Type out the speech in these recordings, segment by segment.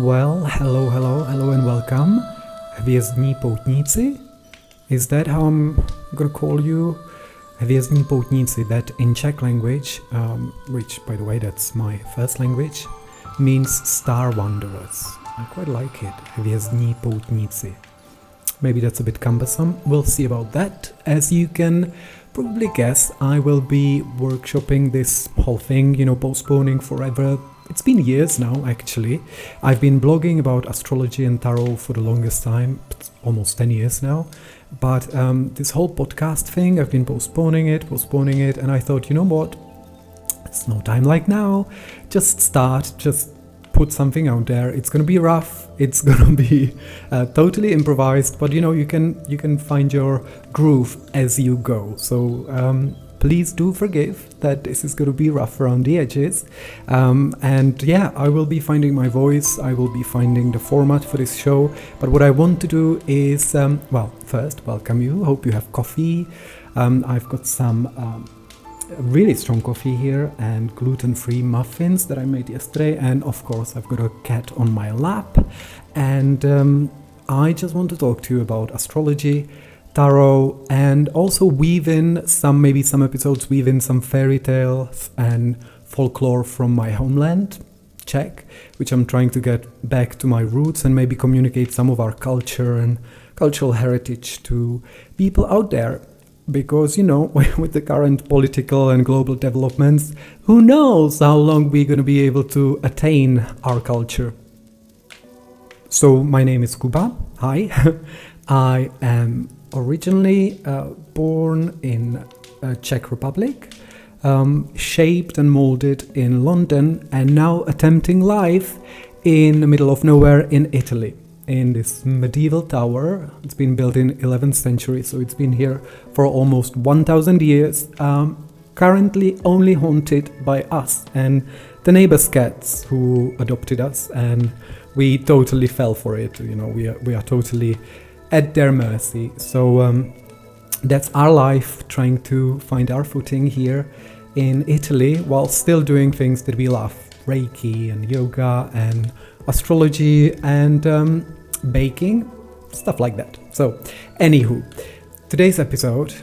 Well, hello and welcome. Hvězdní poutníci? Is that how I'm gonna call you? Hvězdní poutníci, that in Czech language, which by the way that's my first language, means star wanderers. I quite like it, hvězdní poutníci. Maybe that's a bit cumbersome, we'll see about that. As you can probably guess, I will be workshopping this whole thing, postponing forever. It's been years now, actually. I've been blogging about astrology and tarot for the longest time, almost 10 years now. But this whole podcast thing, I've been postponing it, and I thought, you know what? It's no time like now. Just put something out there. It's gonna be rough. It's gonna be totally improvised, but you can find your groove as you go. So please do forgive that this is gonna be rough around the edges. And yeah, I will be finding my voice. I will be finding the format for this show. But what I want to do is, first welcome you. Hope you have coffee. I've got some really strong coffee here and gluten-free muffins that I made yesterday, and of course I've got a cat on my lap, and I just want to talk to you about astrology, tarot, and also weave in some episodes weave in some fairy tales and folklore from my homeland, Czech, which I'm trying to get back to my roots and maybe communicate some of our culture and cultural heritage to people out there. Because, with the current political and global developments, who knows how long we're going to be able to attain our culture. So, my name is Kuba. Hi. I am originally born in Czech Republic, shaped and molded in London, and now attempting life in the middle of nowhere in Italy. In this medieval tower. It's been built in 11th century, so it's been here for almost 1,000 years. Currently only haunted by us and the neighbors' cats who adopted us, and we totally fell for it. We are totally at their mercy. So that's our life, trying to find our footing here in Italy while still doing things that we love: Reiki and yoga and astrology and baking, stuff like that. So, anywho, today's episode,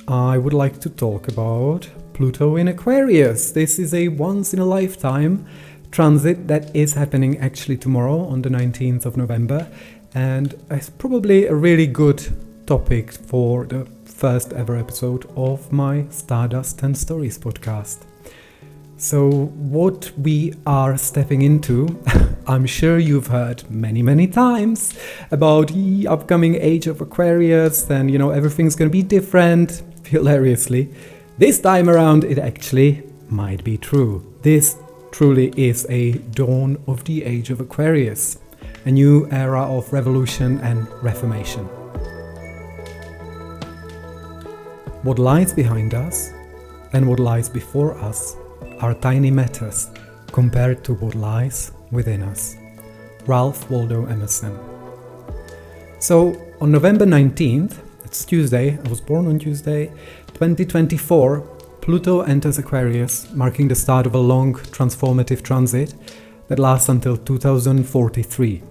I would like to talk about Pluto in Aquarius. This is a once-in-a-lifetime transit that is happening actually tomorrow on the 19th of November, and it's probably a really good topic for the first ever episode of my Stardust and Stories podcast. So what we are stepping into, I'm sure you've heard many times about the upcoming age of Aquarius, and everything's going to be different, hilariously. This time around it actually might be true. This truly is a dawn of the age of Aquarius, a new era of revolution and reformation. What lies behind us and what lies before us are tiny matters compared to what lies within us. Ralph Waldo Emerson. So on November 19th, it's Tuesday, I was born on Tuesday, 2024, Pluto enters Aquarius, marking the start of a long transformative transit that lasts until 2043.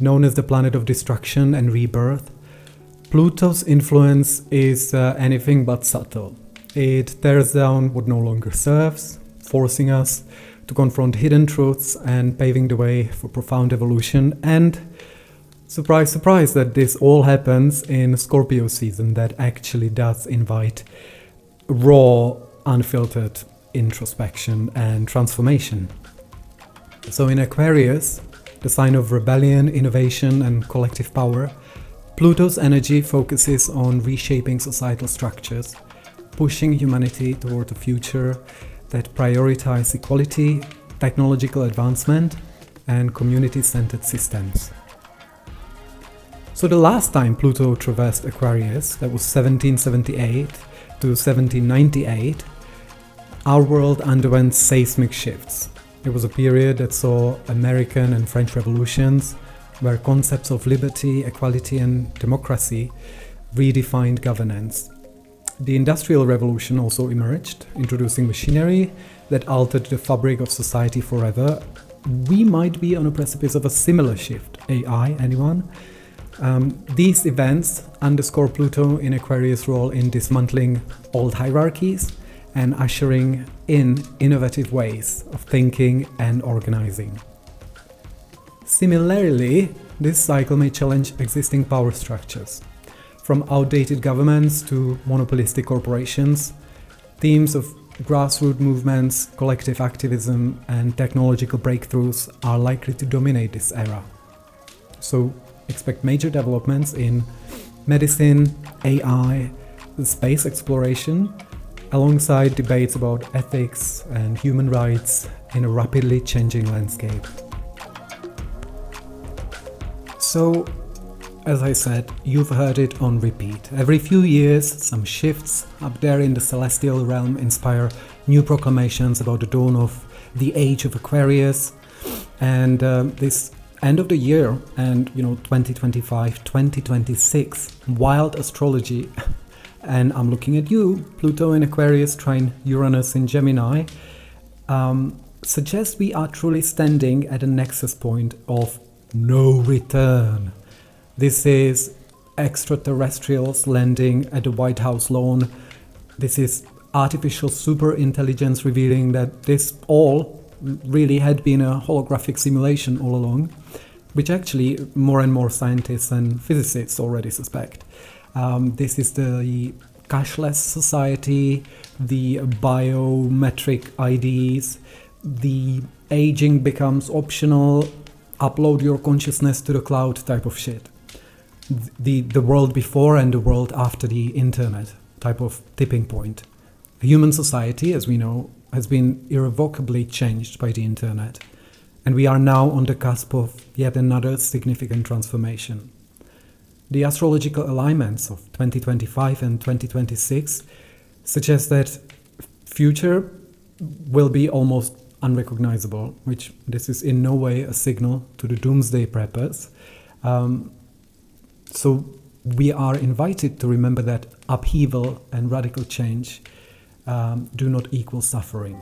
Known as the planet of destruction and rebirth, Pluto's influence is anything but subtle. It tears down what no longer serves, forcing us to confront hidden truths and paving the way for profound evolution. And surprise, surprise, that this all happens in Scorpio season that actually does invite raw, unfiltered introspection and transformation. So in Aquarius, the sign of rebellion, innovation and collective power, Pluto's energy focuses on reshaping societal structures, pushing humanity toward a future that prioritizes equality, technological advancement, and community-centered systems. So the last time Pluto traversed Aquarius, that was 1778 to 1798, our world underwent seismic shifts. It was a period that saw American and French revolutions, where concepts of liberty, equality, and democracy redefined governance. The Industrial Revolution also emerged, introducing machinery that altered the fabric of society forever, we might be on a precipice of a similar shift. AI, anyone? These events underscore Pluto in Aquarius' role in dismantling old hierarchies and ushering in innovative ways of thinking and organizing. Similarly, this cycle may challenge existing power structures. From outdated governments to monopolistic corporations, themes of grassroots movements, collective activism, and technological breakthroughs are likely to dominate this era. So expect major developments in medicine, AI, space exploration, alongside debates about ethics and human rights in a rapidly changing landscape. So, as I said, you've heard it on repeat. Every few years, some shifts up there in the celestial realm inspire new proclamations about the dawn of the age of Aquarius. And this end of the year and 2025, 2026, wild astrology, and I'm looking at you, Pluto in Aquarius trine Uranus in Gemini, suggests we are truly standing at a nexus point of no return. This is extraterrestrials landing at the White House lawn. This is artificial superintelligence revealing that this all really had been a holographic simulation all along, which actually more and more scientists and physicists already suspect. This is the cashless society, the biometric IDs, the aging becomes optional, upload your consciousness to the cloud type of shit. The world before and the world after the internet type of tipping point. Human society, as we know, has been irrevocably changed by the internet, and we are now on the cusp of yet another significant transformation. The astrological alignments of 2025 and 2026 suggest that future will be almost unrecognizable, which this is in no way a signal to the doomsday preppers. So we are invited to remember that upheaval and radical change do not equal suffering.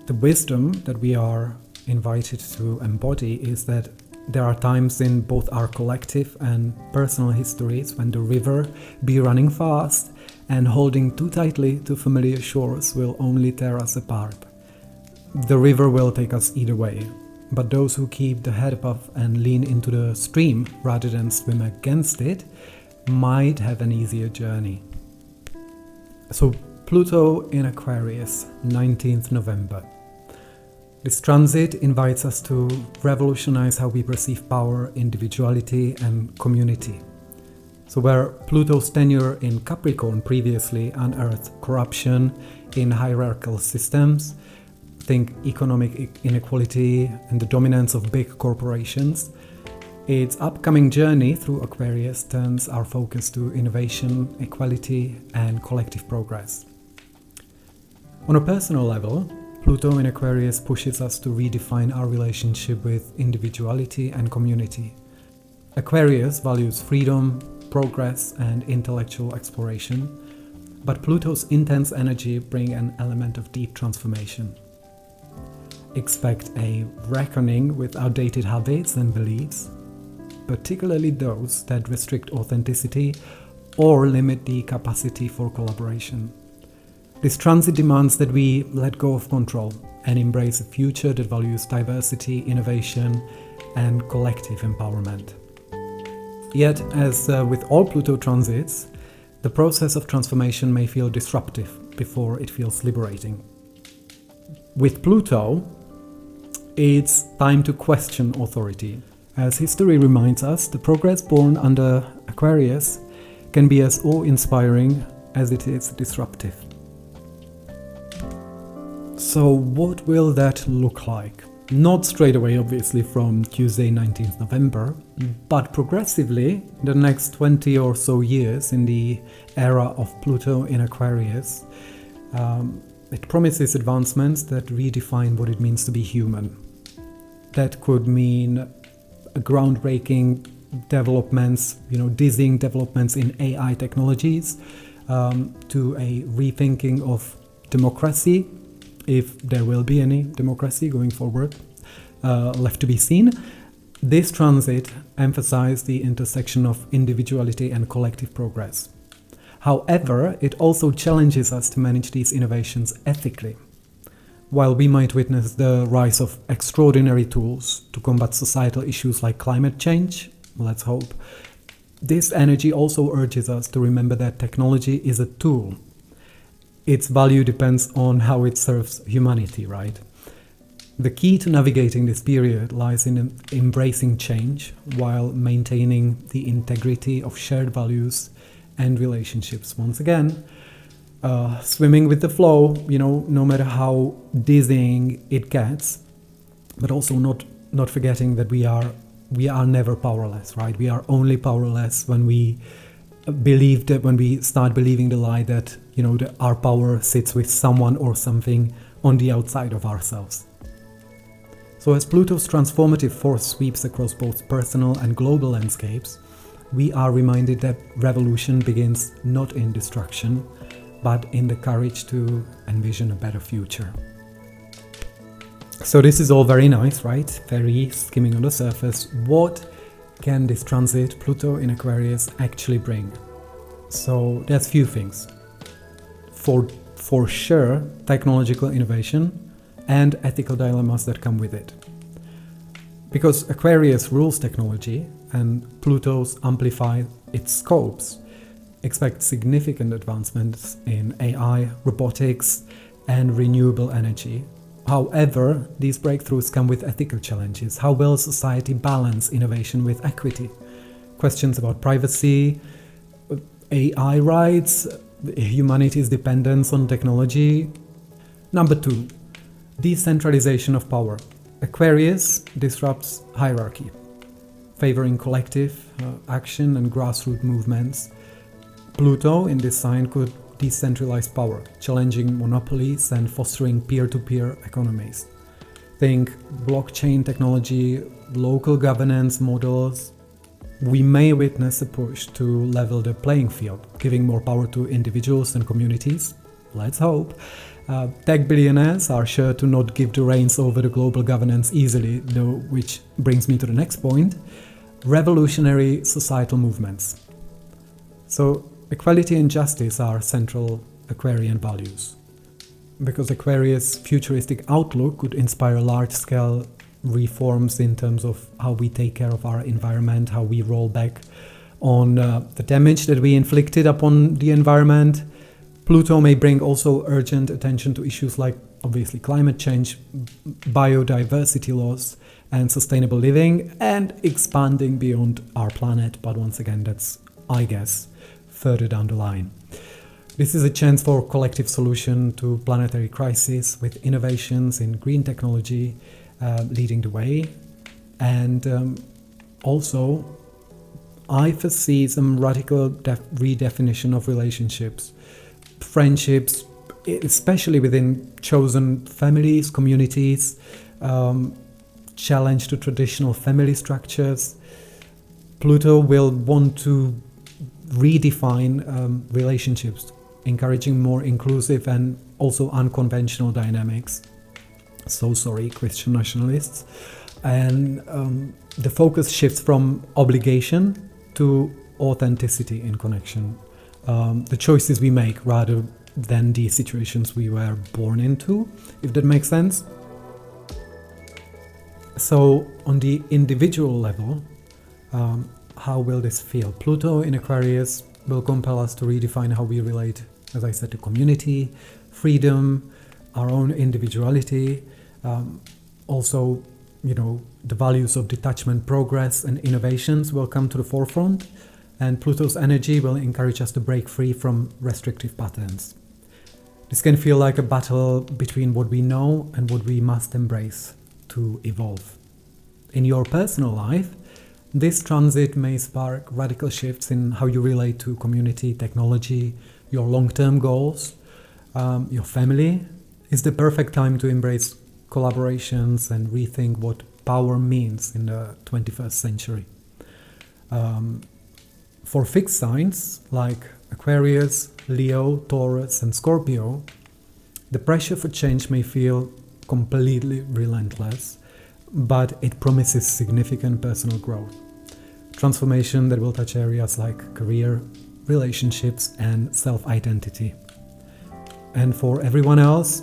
The wisdom that we are invited to embody is that there are times in both our collective and personal histories when the river be running fast and holding too tightly to familiar shores will only tear us apart. The river will take us either way, but those who keep the head above and lean into the stream rather than swim against it might have an easier journey. So Pluto in Aquarius, 19th November. This transit invites us to revolutionize how we perceive power, individuality, and community. So where Pluto's tenure in Capricorn previously unearthed corruption in hierarchical systems, think economic inequality and the dominance of big corporations, its upcoming journey through Aquarius turns our focus to innovation, equality, and collective progress. On a personal level, Pluto in Aquarius pushes us to redefine our relationship with individuality and community. Aquarius values freedom, progress, and intellectual exploration, but Pluto's intense energy brings an element of deep transformation. Expect a reckoning with outdated habits and beliefs, particularly those that restrict authenticity or limit the capacity for collaboration. This transit demands that we let go of control and embrace a future that values diversity, innovation, and collective empowerment. Yet, as with all Pluto transits, the process of transformation may feel disruptive before it feels liberating. With Pluto, it's time to question authority. As history reminds us, the progress born under Aquarius can be as awe-inspiring as it is disruptive. So what will that look like? Not straight away, obviously, from Tuesday 19th November, but progressively the next 20 or so years in the era of Pluto in Aquarius. It promises advancements that redefine what it means to be human. That could mean groundbreaking developments, dizzying developments in AI technologies, to a rethinking of democracy, if there will be any democracy going forward, left to be seen. This transit emphasized the intersection of individuality and collective progress. However, it also challenges us to manage these innovations ethically. While we might witness the rise of extraordinary tools to combat societal issues like climate change, let's hope, this energy also urges us to remember that technology is a tool. Its value depends on how it serves humanity, right? The key to navigating this period lies in embracing change while maintaining the integrity of shared values and relationships. Once again, swimming with the flow, no matter how dizzying it gets, but also not forgetting that we are never powerless, right? We are only powerless when we start believing the lie that that our power sits with someone or something on the outside of ourselves. So as Pluto's transformative force sweeps across both personal and global landscapes, we are reminded that revolution begins not in destruction, but in the courage to envision a better future. So this is all very nice, right? Very skimming on the surface. What can this transit, Pluto in Aquarius, actually bring? So there's few things. For sure, technological innovation and ethical dilemmas that come with it. Because Aquarius rules technology and Pluto's amplify its scopes, expect significant advancements in AI, robotics, and renewable energy. However, these breakthroughs come with ethical challenges. How will society balance innovation with equity? Questions about privacy, AI rights, humanity's dependence on technology. Number 2, decentralization of power. Aquarius disrupts hierarchy, favoring collective action and grassroots movements. Pluto in this sign could decentralize power, challenging monopolies and fostering peer-to-peer economies. Think blockchain technology, local governance models. We may witness a push to level the playing field, giving more power to individuals and communities. Let's hope. Tech billionaires are sure to not give the reins over the global governance easily, though, which brings me to the next point: revolutionary societal movements. So equality and justice are central Aquarian values. Because Aquarius' futuristic outlook could inspire large-scale reforms in terms of how we take care of our environment, how we roll back on the damage that we inflicted upon the environment. Pluto may bring also urgent attention to issues like, obviously, climate change, biodiversity loss, and sustainable living, and expanding beyond our planet. But once again, that's, I guess, further down the line. This is a chance for collective solution to planetary crisis, with innovations in green technology leading the way. And also, I foresee some radical redefinition of relationships, friendships, especially within chosen families, communities, challenge to traditional family structures. Pluto will want to redefine relationships, encouraging more inclusive and also unconventional dynamics. So sorry, Christian nationalists. And the focus shifts from obligation to authenticity in connection. The choices we make rather than the situations we were born into, if that makes sense. So on the individual level, how will this feel? Pluto in Aquarius will compel us to redefine how we relate, as I said, to community, freedom, our own individuality. Also, the values of detachment, progress, and innovations will come to the forefront, and Pluto's energy will encourage us to break free from restrictive patterns. This can feel like a battle between what we know and what we must embrace to evolve. In your personal life, this transit may spark radical shifts in how you relate to community, technology, your long-term goals, your family. It's the perfect time to embrace collaborations and rethink what power means in the 21st century. For fixed signs like Aquarius, Leo, Taurus, and Scorpio, The pressure for change may feel completely relentless, but it promises significant personal growth. Transformation that will touch areas like career, relationships, and self-identity. And for everyone else,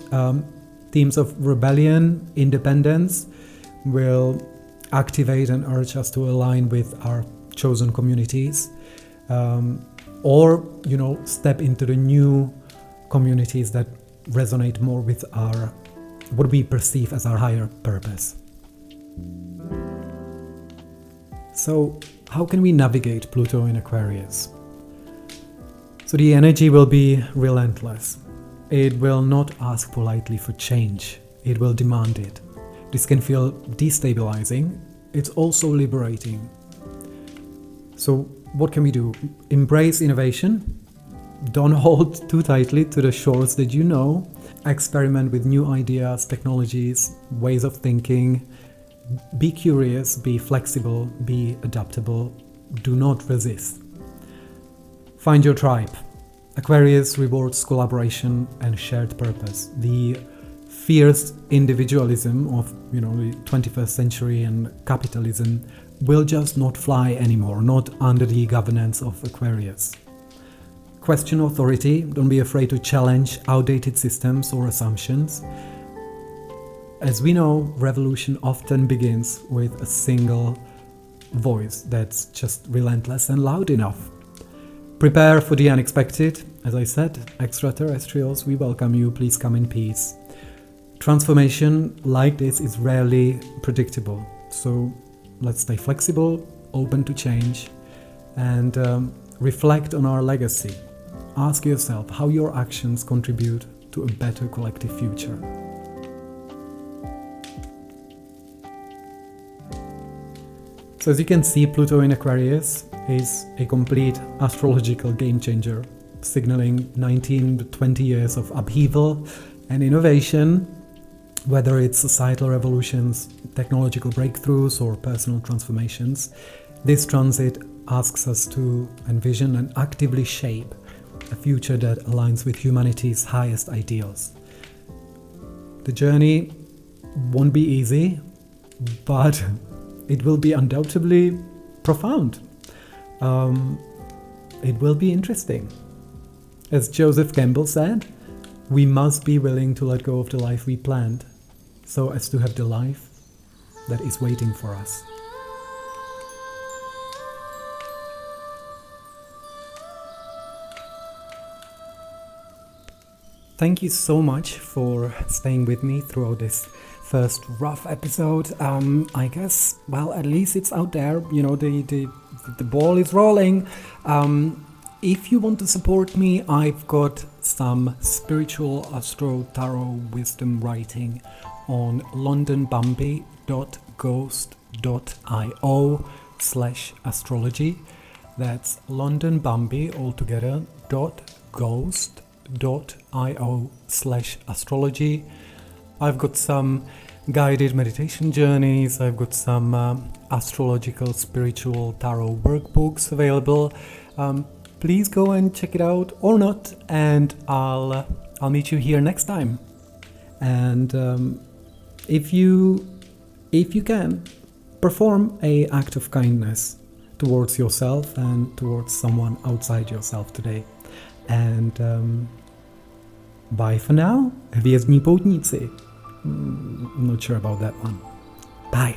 themes of rebellion, independence will activate and urge us to align with our chosen communities, or step into the new communities that resonate more with our what we perceive as our higher purpose. So, how can we navigate Pluto in Aquarius? So the energy will be relentless. It will not ask politely for change. It will demand it. This can feel destabilizing. It's also liberating. So what can we do? Embrace innovation. Don't hold too tightly to the shores that you know. Experiment with new ideas, technologies, ways of thinking. Be curious, be flexible, be adaptable. Do not resist. Find your tribe. Aquarius rewards collaboration and shared purpose. The fierce individualism of the 21st century and capitalism will just not fly anymore, not under the governance of Aquarius. Question authority. Don't be afraid to challenge outdated systems or assumptions. As we know, revolution often begins with a single voice that's just relentless and loud enough. Prepare for the unexpected. As I said, extraterrestrials, we welcome you. Please come in peace. Transformation like this is rarely predictable. So let's stay flexible, open to change, and reflect on our legacy. Ask yourself how your actions contribute to a better collective future. So as you can see, Pluto in Aquarius is a complete astrological game changer, signaling 19 to 20 years of upheaval and innovation, whether it's societal revolutions, technological breakthroughs, or personal transformations. This transit asks us to envision and actively shape a future that aligns with humanity's highest ideals. The journey won't be easy, but it will be undoubtedly profound. It will be interesting. As Joseph Campbell said, we must be willing to let go of the life we planned, so as to have the life that is waiting for us. Thank you so much for staying with me throughout this first rough episode. I guess, well, at least it's out there. The ball is rolling. If you want to support me, I've got some spiritual astro tarot wisdom writing on londonbambi.ghost.io/astrology. That's londonbambi altogether .ghost.io/astrology. I've got some guided meditation journeys. I've got some astrological spiritual tarot workbooks available. Please go and check it out, or not, and I'll meet you here next time. And if you can, perform an act of kindness towards yourself and towards someone outside yourself today. And bye for now. Hvězdní poutníci. Not sure about that one. Bye.